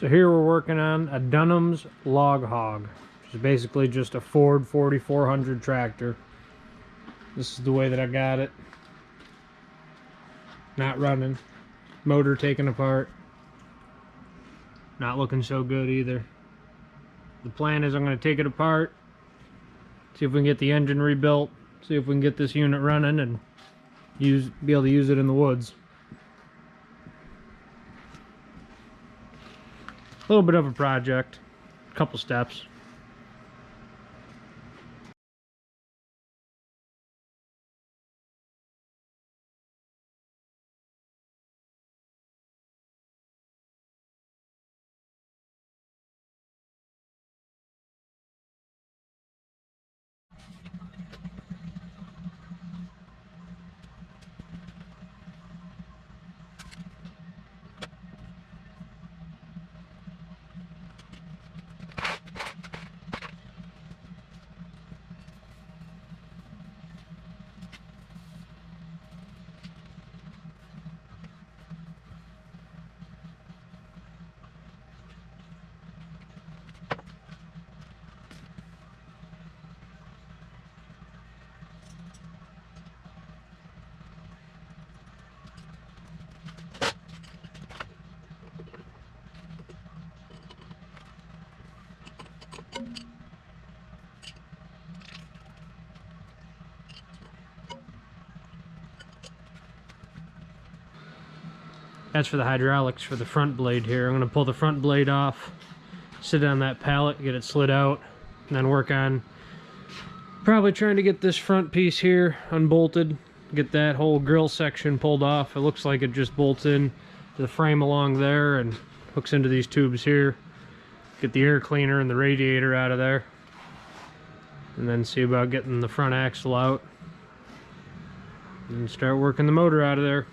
So here we're working on a Dunham's Log Hog, which is basically just a Ford 4400 tractor. This is the way that I got it. Not running. Motor taken apart. Not looking so good either. The plan is I'm going to take it apart, see if we can get the engine rebuilt, see if we can get this unit running and be able to use it in the woods. A little bit of a project, a couple steps. That's for the hydraulics for the front blade here. I'm going to pull the front blade off, sit on that pallet, get it slid out, and then work on probably trying to get this front piece here unbolted, get that whole grill section pulled off. It looks like it just bolts in to the frame along there and hooks into these tubes here. Get the air cleaner and the radiator out of there, and then see about getting the front axle out and start working the motor out of there.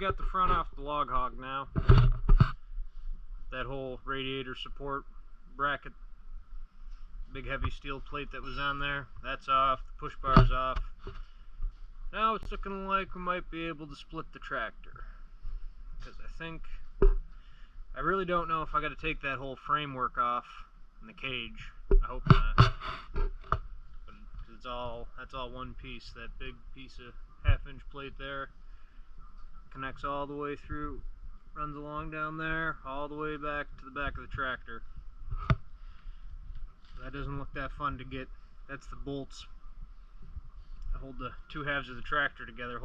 got the front off the log hog now. That whole radiator support bracket, big heavy steel plate that was on there, that's off. The push bar's off. Now it's looking like we might be able to split the tractor, because I really don't know if I got to take that whole framework off in the cage. I hope not, but that's all one piece. That big piece of 1/2-inch plate there connects all the way through, runs along down there, all the way back to the back of the tractor. That doesn't look that fun to get. That's the bolts that hold the two halves of the tractor together.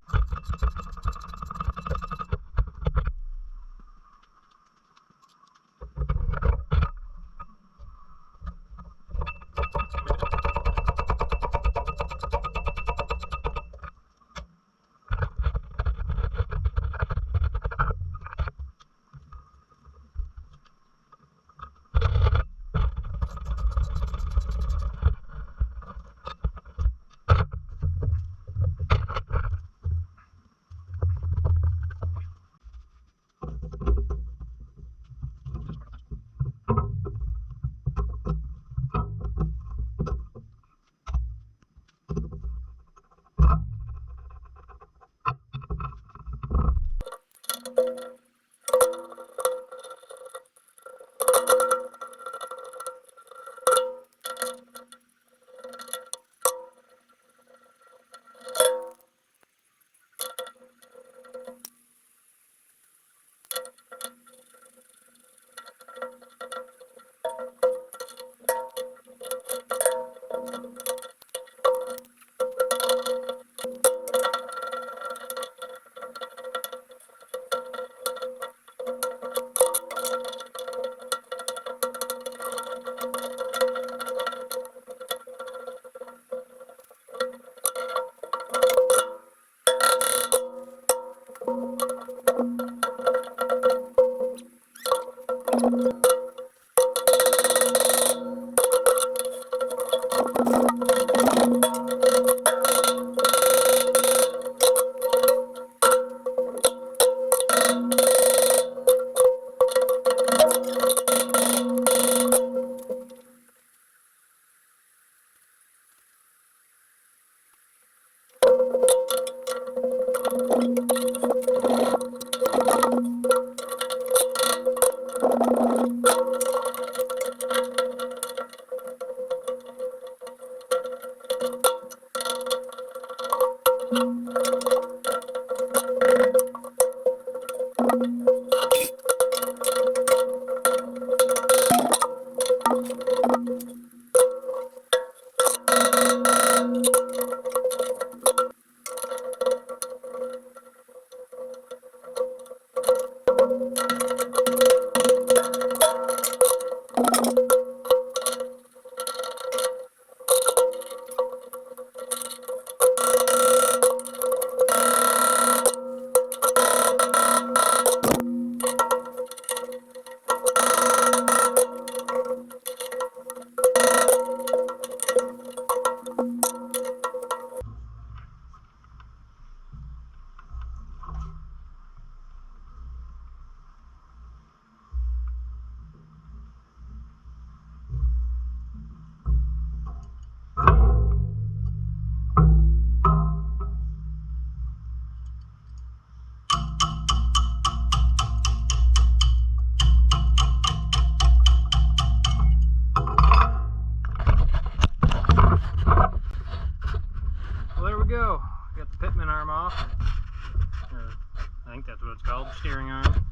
Steering arm.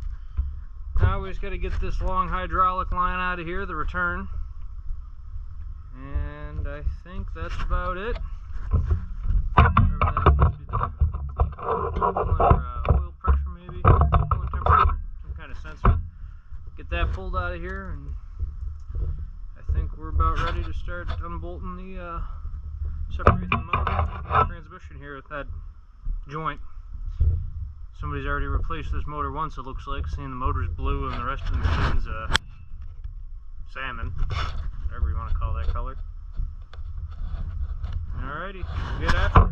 Now we just got to get this long hydraulic line out of here, the return, and I think that's about it. Oil pressure maybe, oil temperature, some kind of sensor. Get that pulled out of here, and I think we're about ready to start unbolting the separating the motor from the transmission here with that joint. Somebody's already replaced this motor once, it looks like, seeing the motor's blue and the rest of the machine's salmon, whatever you want to call that color. Alrighty, we'll get after it.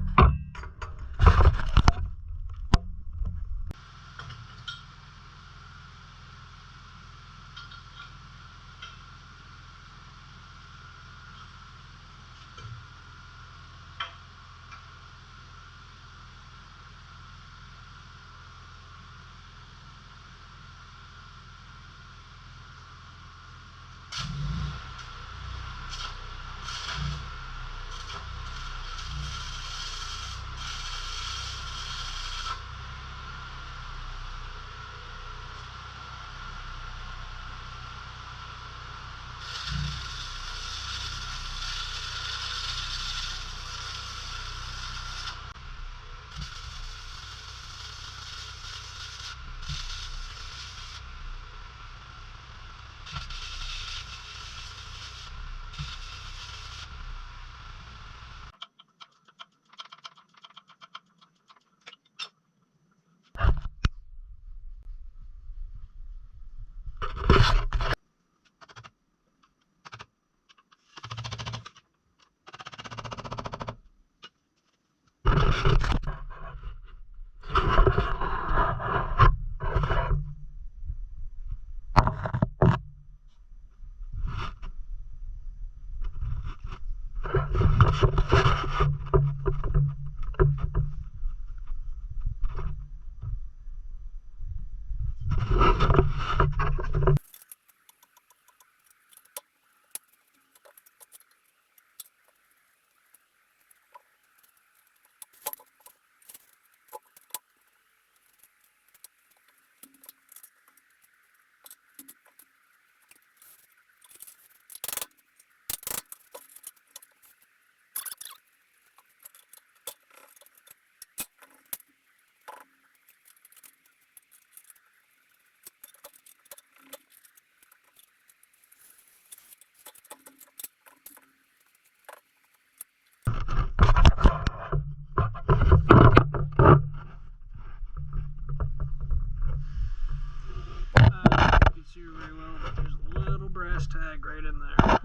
See very well, but there's a little brass tag right in there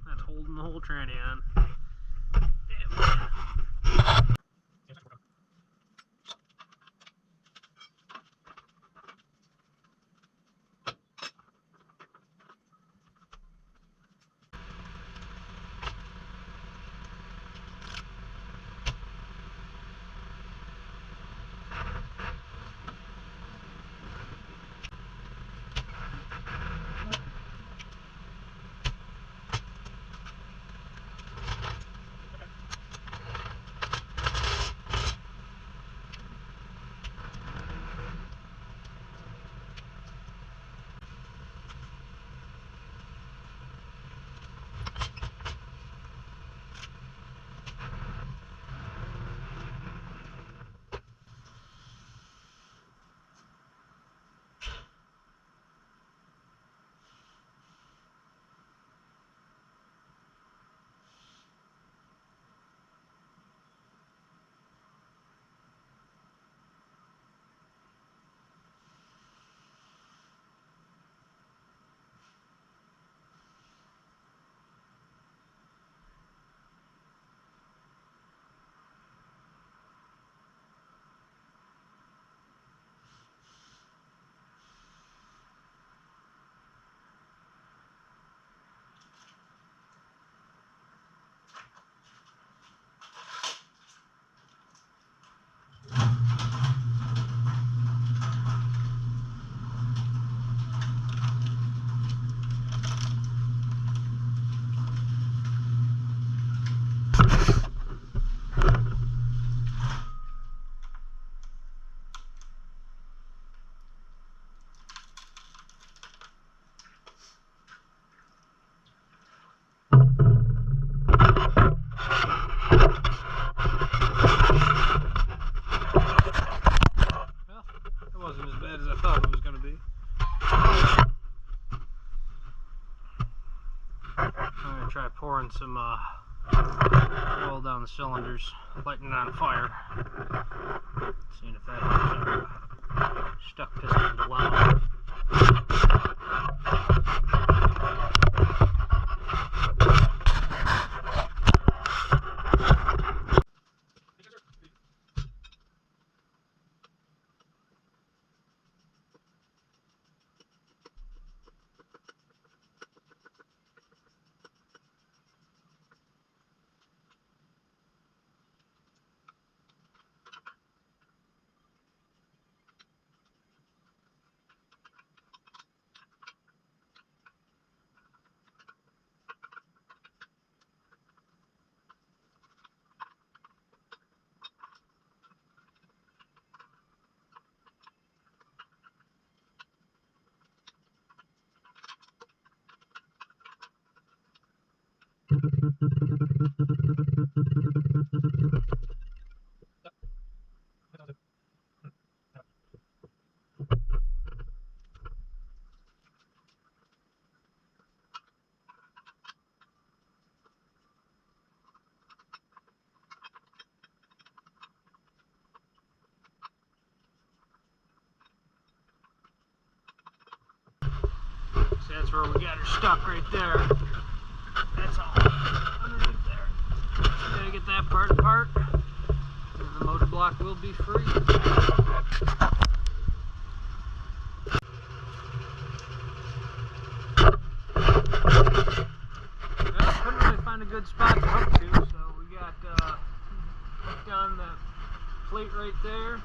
that's holding the whole tranny on. Try pouring some oil down the cylinders, lighting it on fire, seeing if that helps our stuck piston to allow. See, that's where we got her stuck right there. That's all underneath there. Gotta get that part apart. There's the motor will be free. Well, couldn't really find a good spot to hook to, so we got hooked on that plate right there.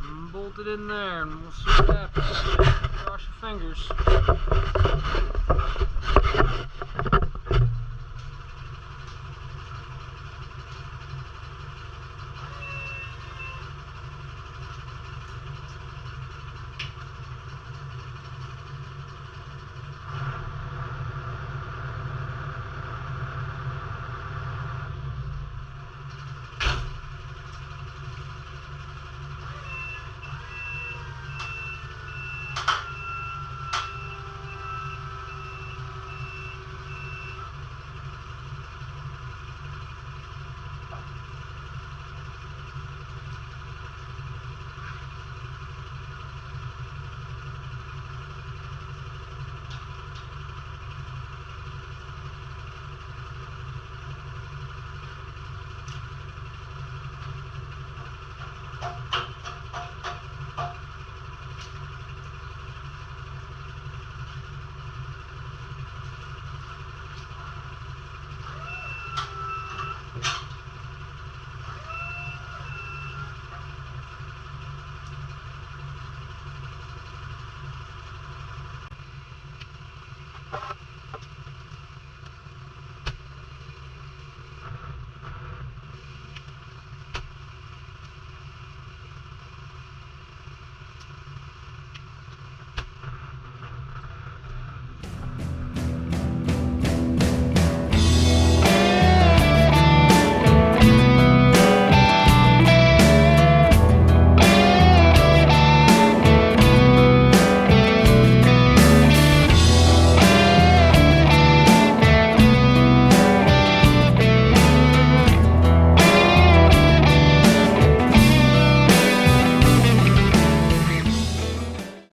And bolted in there, and we'll see what happens. Cross your fingers.